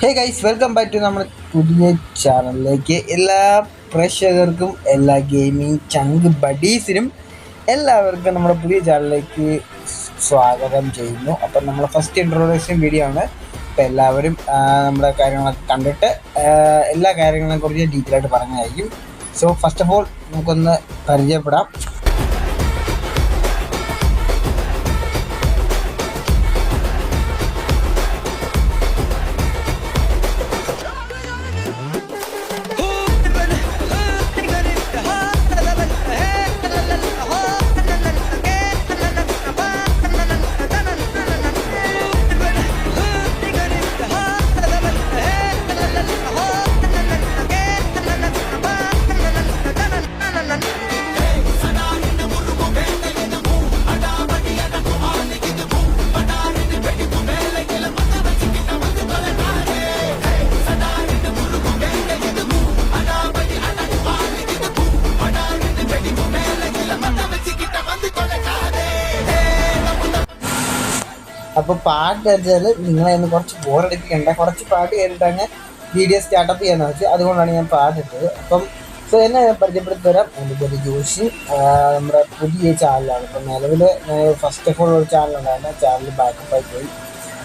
Hey guys, welcome back to നമ്മുടെ പുതിയ ചാനലിലേക്ക്. എല്ലാ പ്രേക്ഷകർക്കും, എല്ലാ ഗെയിമിംഗ് ചങ്ക് ബഡീസിനും എല്ലാവർക്കും നമ്മുടെ പുതിയ ചാനലിലേക്ക് സ്വാഗതം ചെയ്യുന്നു. അപ്പം നമ്മുടെ ഫസ്റ്റ് ഇൻട്രൊഡക്ഷൻ വീഡിയോ ആണ്. അപ്പം എല്ലാവരും നമ്മുടെ കാര്യങ്ങളൊക്കെ കണ്ടിട്ട് എല്ലാ കാര്യങ്ങളെ കുറിച്ച് ഡീറ്റെയിൽ ആയിട്ട് പറഞ്ഞതായിരിക്കും. സോ ഫസ്റ്റ് ഓഫ് ഓൾ നമുക്കൊന്ന് പരിചയപ്പെടാം. അപ്പോൾ പാട്ട് വെച്ചാൽ നിങ്ങളെ കുറച്ച് ബോറടിപ്പിക്കേണ്ട, കുറച്ച് പാട്ട് കേട്ടിട്ടാണ് വീഡിയോ സ്റ്റാർട്ടപ്പ് ചെയ്യാന്ന് വെച്ചാൽ, അതുകൊണ്ടാണ് ഞാൻ പാട്ടിട്ടത്. അപ്പം എന്നെ പരിചയപ്പെടുത്തി തരാം. എൻ്റെ പേര് ജോഷി. നമ്മുടെ പുതിയ ചാനലാണ്. ഇപ്പം നിലവിൽ ഫസ്റ്റ് ഓഫ് ഓൾ ഒരു ചാനലുണ്ടായിരുന്നു. ചാനൽ ബാക്കപ്പായി പോയി.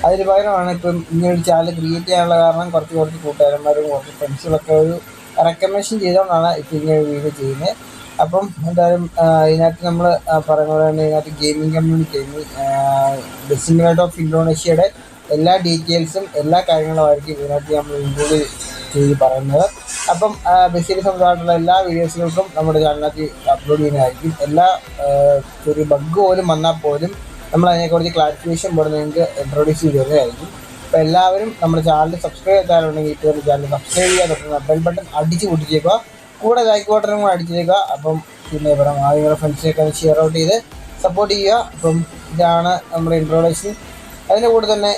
അതിന് പകരമാണ് ഇപ്പം ഇങ്ങനൊരു ചാനൽ ക്രിയേറ്റ് ചെയ്യാനുള്ള കാരണം കുറച്ച് കൂട്ടുകാരന്മാരും കുറച്ച് ഫ്രണ്ട്സുകളൊക്കെ ഒരു റെക്കമെൻഷൻ ചെയ്തുകൊണ്ടാണ് ഇപ്പം ഇങ്ങനെ വീഡിയോ ചെയ്യുന്നത്. അപ്പം എന്തായാലും ഇതിനകത്ത് നമ്മൾ പറയുന്ന പോലെ തന്നെ ഇതിനകത്ത് ഗെയിമിംഗ് കമ്മ്യൂണിറ്റി, ബെസിംഗ് വേൾഡ് ഓഫ് ഇന്തോനേഷ്യയുടെ എല്ലാ ഡീറ്റെയിൽസും എല്ലാ കാര്യങ്ങളും ആയിരിക്കും ഇതിനകത്ത് നമ്മൾ ഇൻക്ലൂഡ് ചെയ്ത് പറയുന്നത്. അപ്പം ബെസിനെ സംബന്ധമായിട്ടുള്ള എല്ലാ വീഡിയോസുകൾക്കും നമ്മുടെ ചാനലിനകത്ത് അപ്ലോഡ് ചെയ്യുന്നതായിരിക്കും. എല്ലാ ഒരു ബഗ് പോലും വന്നാൽ പോലും നമ്മൾ അതിനെക്കുറിച്ച് ക്ലാരിഫിക്കേഷൻ പോലെ നിങ്ങൾക്ക് ഇൻട്രൊഡ്യൂസ് ചെയ്ത് തരുന്നതായിരിക്കും. അപ്പോൾ എല്ലാവരും നമ്മുടെ ചാനൽ സബ്സ്ക്രൈബ് ചെയ്താലുണ്ടെങ്കിൽ ഇപ്പോൾ ചാനൽ സബ്സ്ക്രൈബ് ചെയ്യാൻ തൊട്ടുള്ള ബെൽ ബട്ടൺ അടിച്ച് പൊട്ടിച്ചേക്കുക. കൂടെ ലൈക്ക് ബട്ടണും കൂടെ അടിച്ചേക്കുക. അപ്പം പിന്നെ പരമാവധി നിങ്ങളുടെ ഫ്രണ്ട്സിനൊക്കെ ഷെയർ ഔട്ട് ചെയ്ത് സപ്പോർട്ട് ചെയ്യുക. അപ്പം ഇതാണ് നമ്മുടെ ഇൻട്രൊഡക്ഷൻ. അതിൻ്റെ കൂടെ തന്നെ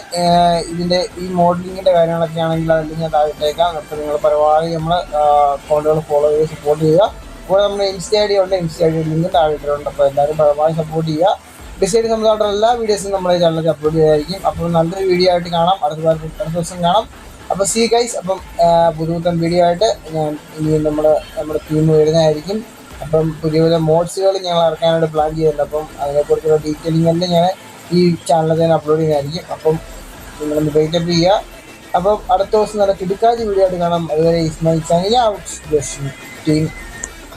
ഇതിൻ്റെ ഈ മോഡലിങ്ങിൻ്റെ കാര്യങ്ങളൊക്കെ ആണെങ്കിൽ അതിൽ ഞാൻ താഴെട്ടേക്കാം. അപ്പോൾ നിങ്ങൾ പരമാവധി നമ്മൾ അക്കൗണ്ടുകൾ ഫോളോ ചെയ്ത് സപ്പോർട്ട് ചെയ്യുക. കൂടെ നമ്മുടെ ഇൻസ്റ്റ ഐ ഡി ഉണ്ട്, ഇൻസ്റ്റ ഐ ഡി ലിങ്ക് താഴെയിട്ടുണ്ട്. അപ്പോൾ എല്ലാവരും പരമാവധി സപ്പോർട്ട് ചെയ്യുക. ഡിസൈൻ സംബന്ധമായിട്ടുള്ള എല്ലാ വീഡിയോസും നമ്മുടെ ചാനലിൽ അപ്ലോഡ് ചെയ്തായിരിക്കും. അപ്പോൾ നല്ലൊരു വീഡിയോ ആയിട്ട് കാണാം. അടുത്ത ദിവസം കാണാം. അപ്പോൾ സീ ഗൈസ്. അപ്പം പുതുപുത്തൻ വീഡിയോ ആയിട്ട് ഞാൻ ഇനി നമ്മുടെ ടീം വരുന്നതായിരിക്കും. അപ്പം പുതിയ മോഡ്സുകൾ ഞങ്ങൾ ഇറക്കാനായിട്ട് പ്ലാൻ ചെയ്യുന്നുണ്ട്. അപ്പം അതിനെക്കുറിച്ചുള്ള ഡീറ്റെയിലിംഗ് തന്നെ ഞാൻ ഈ ചാനലിൽ തന്നെ അപ്ലോഡ് ചെയ്യുന്നതായിരിക്കും. അപ്പം നിങ്ങളൊന്ന് വെയിറ്റപ്പ് ചെയ്യുക. അപ്പം അടുത്ത ദിവസം നല്ല കിടുക്കാജ് വീഡിയോ ആയിട്ട് കാണാം. അതുവരെ ഇസ്മായിൽ ടീം.